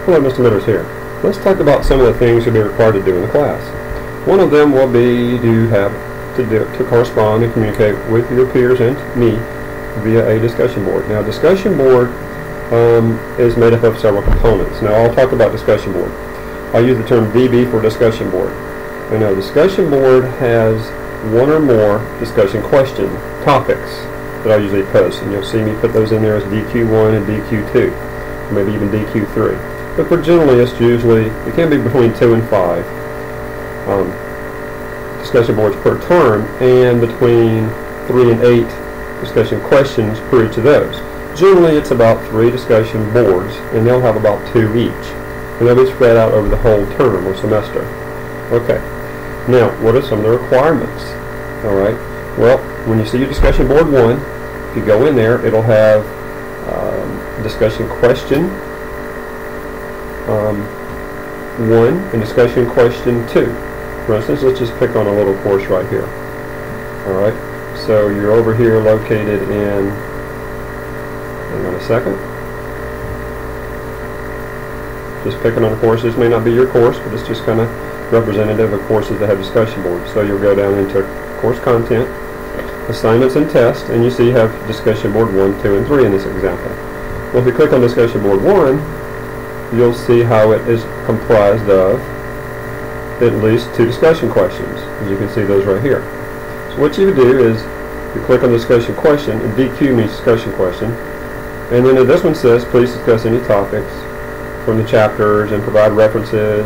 Hello, Mr. Mitters here. Let's talk about some of the things you'll be required to do in the class. One of them will be to correspond and communicate with your peers and me via a discussion board. Now, discussion board is made up of several components. Now, I'll talk about discussion board. I'll use the term VB for discussion board. And now, discussion board has one or more discussion question topics that I'll usually post, and you'll see me put those in there as DQ1 and DQ2, or maybe even DQ3. But for generally, it can be between 2 and 5 discussion boards per term, and between 3 and 8 discussion questions per each of those. Generally, it's about 3 discussion boards, and they'll have about 2 each, and they'll be spread out over the whole term or semester. Okay. Now, what are some of the requirements? All right. Well, when you see your discussion board 1, if you go in there, it'll have discussion question 1 and discussion question 2. For instance, let's just pick on a little course right here. All right. So you're over here located in. Hang on a second. Just picking on a course. This may not be your course, but it's just kind of representative of courses that have discussion boards. So you'll go down into course content, assignments and tests, and you see you have discussion board 1, 2, and 3 in this example. Well, if you click on discussion board 1, you'll see how it is comprised of at least 2 discussion questions. As you can see those right here. So what you would do is you click on discussion question, and DQ means discussion question, and then this one says please discuss any topics from the chapters and provide references,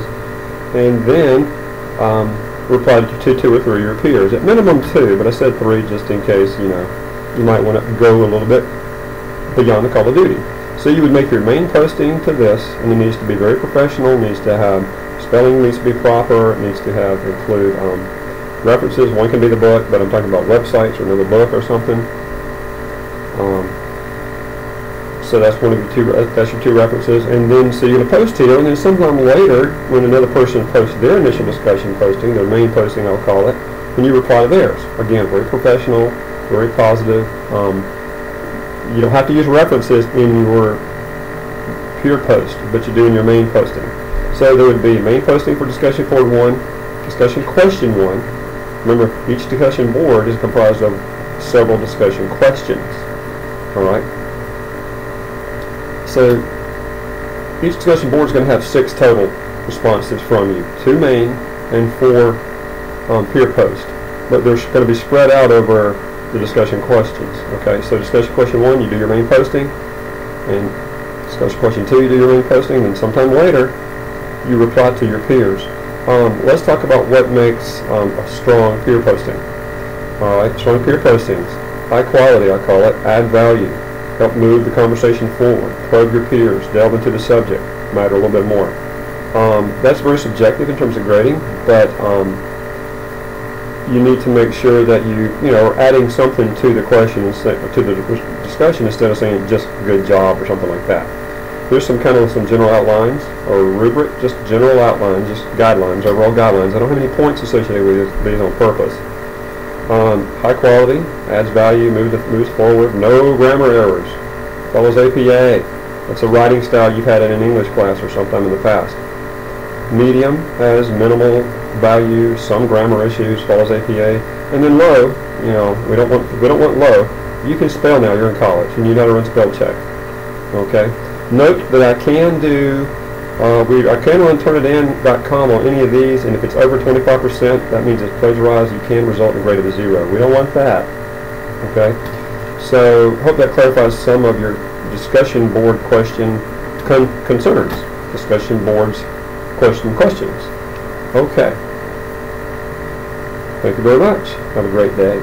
and then reply to 2 or 3 of your peers. At minimum 2, but I said 3 just in case you might want to go a little bit beyond the call of duty. So you would make your main posting to this, and it needs to be very professional. It needs to have spelling needs to be proper. It needs to include references. One can be the book, but I'm talking about websites or another book or something. So that's one of your 2. That's your 2 references, and then so you're going to post here, and then sometime later, when another person posts their initial discussion posting, their main posting, I'll call it, and you reply to theirs. Again, very professional, very positive. You don't have to use references in your peer post, but you do in your main posting. So there would be main posting for discussion board 1, discussion question 1. Remember, each discussion board is comprised of several discussion questions. All right. So each discussion board is going to have 6 total responses from you, 2 main and 4 peer post, but they're going to be spread out over the discussion questions. Okay, so discussion question 1, you do your main posting, and discussion question 2, you do your main posting, and then sometime later you reply to your peers. Let's talk about what makes a strong peer posting. All right, strong peer postings, high quality, I call it, add value, help move the conversation forward, probe your peers, delve into the subject matter a little bit more. That's very subjective in terms of grading, but you need to make sure that you are adding something to the question, to the discussion, instead of saying just good job or something like that. Here's some general outlines or rubric, just general outlines, just guidelines, overall guidelines. I don't have any points associated with these on purpose. High quality, adds value, moves forward, no grammar errors, follows APA. That's a writing style you've had in an English class or sometime in the past. Medium has minimal value, some grammar issues, follows APA, and then low. We don't want low. You can spell now. You're in college, and you know how to run spell check. Okay. Note that I can do. I can run Turnitin.com on any of these, and if it's over 25%, that means it's plagiarized. You can result in a grade of 0. We don't want that. Okay. So hope that clarifies some of your discussion board question concerns. Discussion boards questions. Okay. Thank you very much. Have a great day.